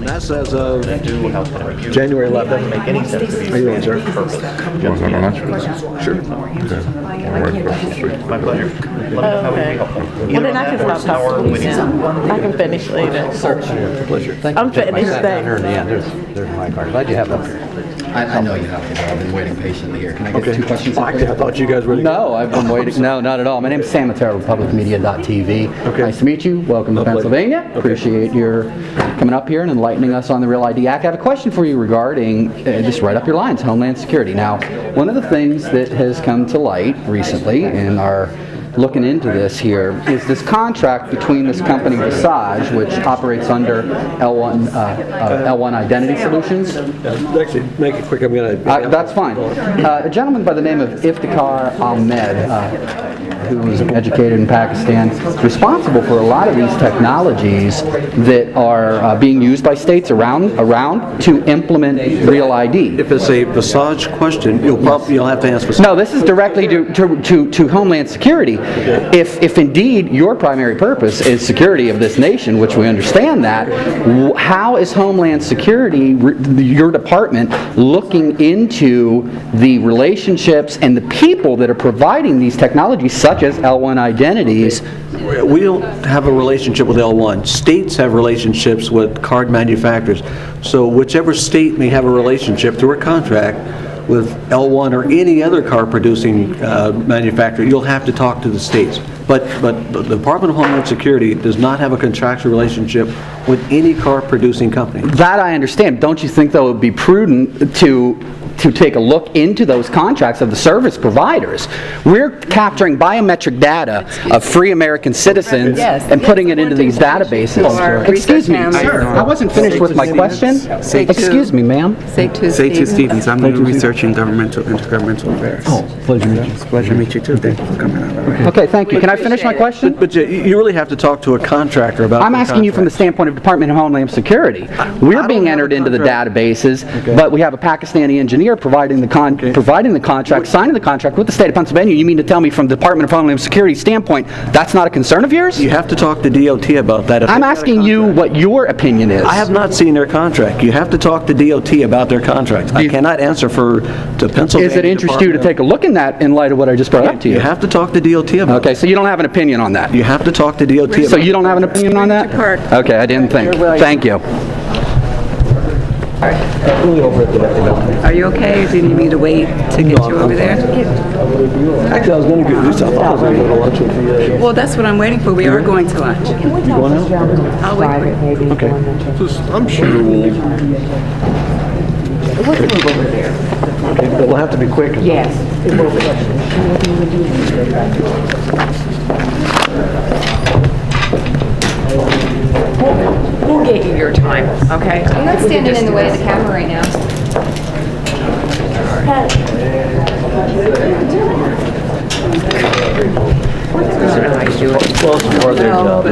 That's as of January 11th. Doesn't make any sense to me. How you doing, sir? Sure. My pleasure. Let me know how we can help. Well, then I can stop talking now. I can finish later. Sure. Pleasure. Thank you. I'm finished. Down here in the end, there's my card. Glad you have that here. I know you have to. I've been waiting patiently here. Can I get two questions? I thought you guys were... No, I've been waiting. No, not at all. My name's Sam Ettaro, publicmedia.tv. Okay. Nice to meet you. Welcome to Pennsylvania. Okay. Appreciate your coming up here and enlightening us on the Real ID Act. I have a question for you regarding, just right up your lines, Homeland Security. Now, one of the things that has come to light recently in our looking into this here is this contract between this company Visage, which operates under L1 Identity Solutions. Actually, make it quick. I'm going to... That's fine. A gentleman by the name of Iftikhar Ahmed, who was educated in Pakistan, is responsible for a lot of these technologies that are being used by states around to implement Real ID. If it's a Visage question, you'll have to answer. No, this is directly to Homeland Security. If indeed your primary purpose is security of this nation, which we understand that, how is Homeland Security, your department, looking into the relationships and the people that are providing these technologies, such as L1 identities? We don't have a relationship with L1. States have relationships with card manufacturers. So whichever state may have a relationship through a contract with L1 or any other car producing manufacturer, you'll have to talk to the states. But the Department of Homeland Security does not have a contractual relationship with any car producing company. That I understand. Don't you think, though, it would be prudent to take a look into those contracts of the service providers? We're capturing biometric data of free American citizens and putting it into these databases. Excuse me, sir. I wasn't finished with my question. Excuse me, ma'am. Say to Stevens, I'm the research in intergovernmental affairs. Oh, pleasure to meet you. Pleasure to meet you too. Thank you for coming out. Okay, thank you. Can I finish my question? But you really have to talk to a contractor about. I'm asking you from the standpoint of Department of Homeland Security. We're being entered into the databases, but we have a Pakistani engineer providing the contract, signing the contract with the state of Pennsylvania. You mean to tell me from the Department of Homeland Security standpoint, that's not a concern of yours? You have to talk to DOT about that. I'm asking you what your opinion is. I have not seen their contract. You have to talk to DOT about their contracts. I cannot answer to Pennsylvania. Is it interest you to take a look in that in light of what I just brought up to you? You have to talk to DOT about Okay, so you don't have an opinion on that? You have to talk to DOT about So you don't have an opinion on that? Okay, I didn't think. Thank you. Are you okay, or do you need me to wait to get you over there? Actually, I was going to do something. I was going to go to lunch with you. Well, that's what I'm waiting for. We are going to lunch. You going out? I'll wait for you. Okay. I'm sure we'll... Okay, but we'll have to be quick. Yes. We'll get you your time, okay? I'm not standing in the way of the camera right now. Well, it's part of their job.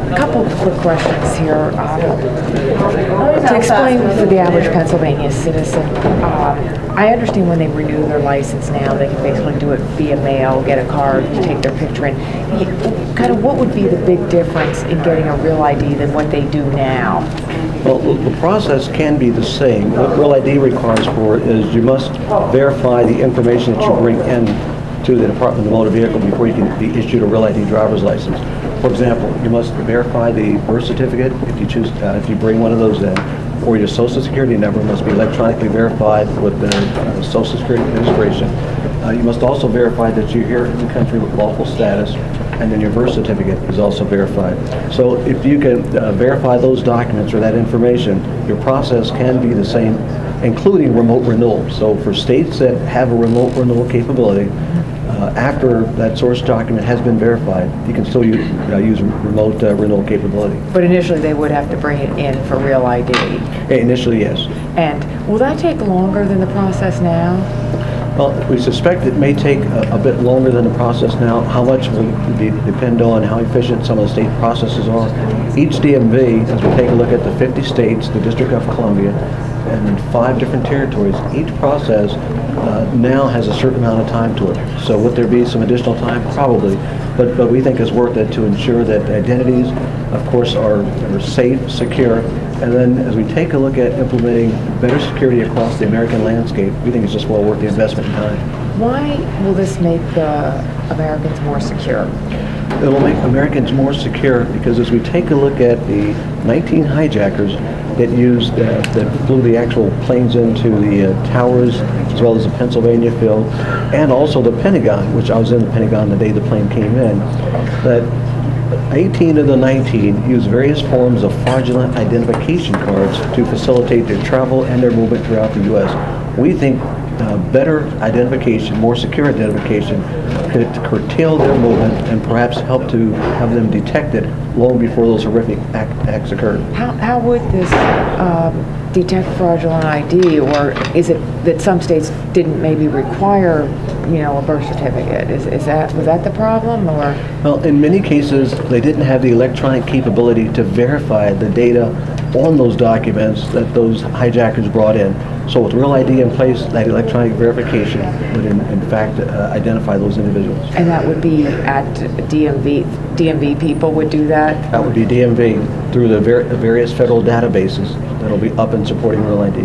A couple of quick questions here. To explain for the average Pennsylvania citizen, I understand when they renew their license now, they can basically do it via mail, get a card, take their picture in. Kind of what would be the big difference in getting a Real ID than what they do now? Well, the process can be the same. What Real ID requires for it is you must verify the information that you bring in to the Department of Motor Vehicle before you can be issued a Real ID driver's license. For example, you must verify the birth certificate if you choose, if you bring one of those in, or your Social Security number must be electronically verified with the Social Security Administration. You must also verify that you're here in the country with lawful status, and then your birth certificate is also verified. So if you can verify those documents or that information, your process can be the same, including remote renewal. So for states that have a remote renewal capability, after that source document has been verified, you can still use remote renewal capability. But initially they would have to bring it in for Real ID. Initially, yes. And will that take longer than the process now? Well, we suspect it may take a bit longer than the process now. How much will depend on how efficient some of the state processes are. Each DMV, as we take a look at the 50 states, the District of Columbia, and 5 different territories, each process now has a certain amount of time to it. So would there be some additional time? Probably. But we think it's worth it to ensure that identities, of course, are safe, secure, and then as we take a look at implementing better security across the American landscape, we think it's just well worth the investment in time. Why will this make the Americans more secure? It'll make Americans more secure because as we take a look at the 19 hijackers that flew the actual planes into the towers, as well as the Pennsylvania field, and also the Pentagon, which I was in the Pentagon the day the plane came in, that 18 of the 19 used various forms of fraudulent identification cards to facilitate their travel and their movement throughout the U.S. We think better identification, more secure identification, could curtail their movement and perhaps help to have them detected long before those horrific acts occurred. How would this detect fraudulent ID, or is it that some states didn't maybe require, a birth certificate? Was that the problem, or? Well, in many cases, they didn't have the electronic capability to verify the data on those documents that those hijackers brought in. So with Real ID in place, that electronic verification would in fact identify those individuals. And that would be at DMV people would do that? That would be DMV through the various federal databases that'll be up and supporting Real ID.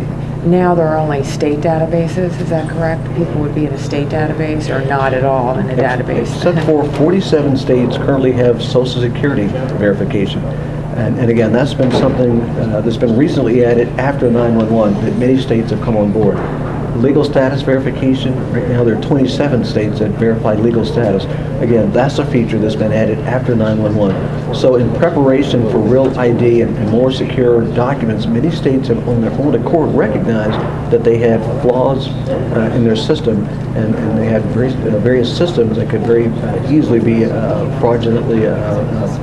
Now there are only state databases, is that correct? People would be in a state database or not at all in a database? Except for 47 states currently have Social Security verification. And again, that's been something that's been recently added after 9/11 that many states have come on board. Legal status verification, right now there are 27 states that verify legal status. Again, that's a feature that's been added after 9/11. So in preparation for Real ID and more secure documents, many states have on their own accord recognized that they have flaws in their system, and they have various systems that could very easily be fraudulently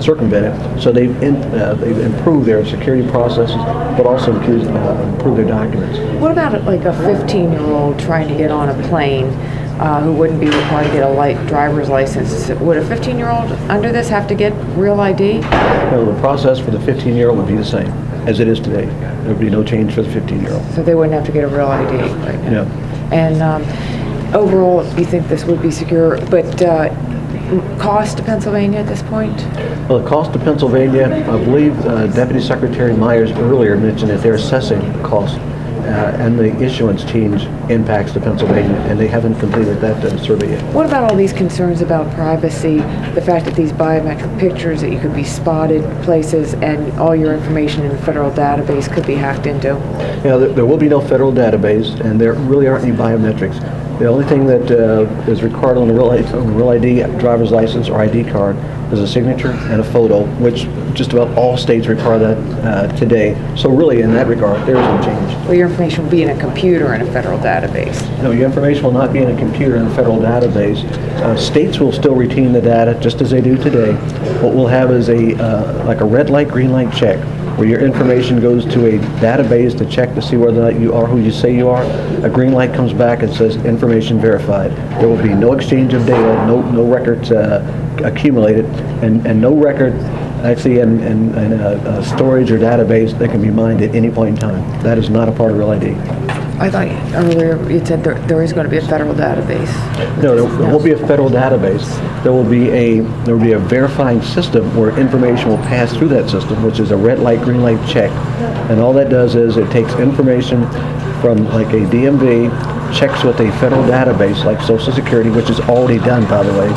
circumvented. So they've improved their security processes, but also improved their documents. What about like a 15-year-old trying to get on a plane who wouldn't be required to get a driver's license? Would a 15-year-old under this have to get Real ID? No, the process for the 15-year-old would be the same as it is today. There would be no change for the 15-year-old. So they wouldn't have to get a Real ID right now? No. And overall, you think this would be secure, but cost to Pennsylvania at this point? Well, the cost to Pennsylvania, I believe Deputy Secretary Myers earlier mentioned that they're assessing the cost and the issuance change impacts to Pennsylvania, and they haven't completed that survey yet. What about all these concerns about privacy, the fact that these biometric pictures, that you could be spotted places and all your information in the federal database could be hacked into? Yeah, there will be no federal database, and there really aren't any biometrics. The only thing that is required on the Real ID driver's license or ID card is a signature and a photo, which just about all states require that today. So really, in that regard, there is no change. Well, your information will be in a computer in a federal database. No, your information will not be in a computer in a federal database. States will still retain the data just as they do today. What we'll have is like a red light, green light check, where your information goes to a database to check to see whether or not you are who you say you are. A green light comes back and says information verified. There will be no exchange of data, no records accumulated, and no record actually in storage or database that can be mined at any point in time. That is not a part of Real ID. I thought earlier you said there is going to be a federal database. No, there won't be a federal database. There will be a verifying system where information will pass through that system, which is a red light, green light check. And all that does is it takes information from like a DMV, checks with a federal database like Social Security, which is already done, by the way,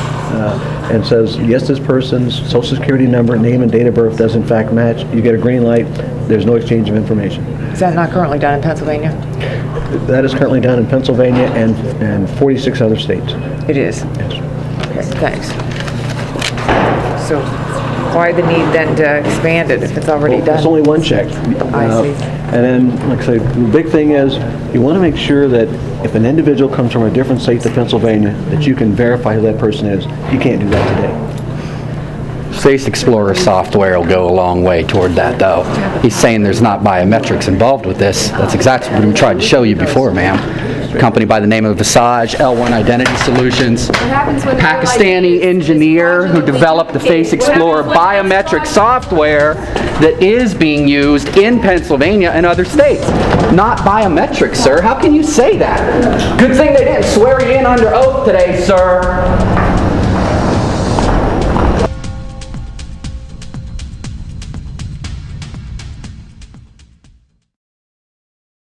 and says, yes, this person's Social Security number, name, and date of birth does in fact match. You get a green light. There's no exchange of information. Is that not currently done in Pennsylvania? That is currently done in Pennsylvania and 46 other states. It is? Yes. Okay, thanks. So why the need then to expand it if it's already done? It's only one check. I see. And then, like I say, the big thing is you want to make sure that if an individual comes from a different state to Pennsylvania, that you can verify who that person is. You can't do that today. Face Explorer software will go a long way toward that, though. He's saying there's not biometrics involved with this. That's exactly what we tried to show you before, ma'am. company by the name of Visage, L1 Identity Solutions. happens when Pakistani engineer who developed the Face Explorer biometric software that is being used in Pennsylvania and other states. Not biometrics, sir. How can you say that? Good thing they didn't swear you in under oath today, sir.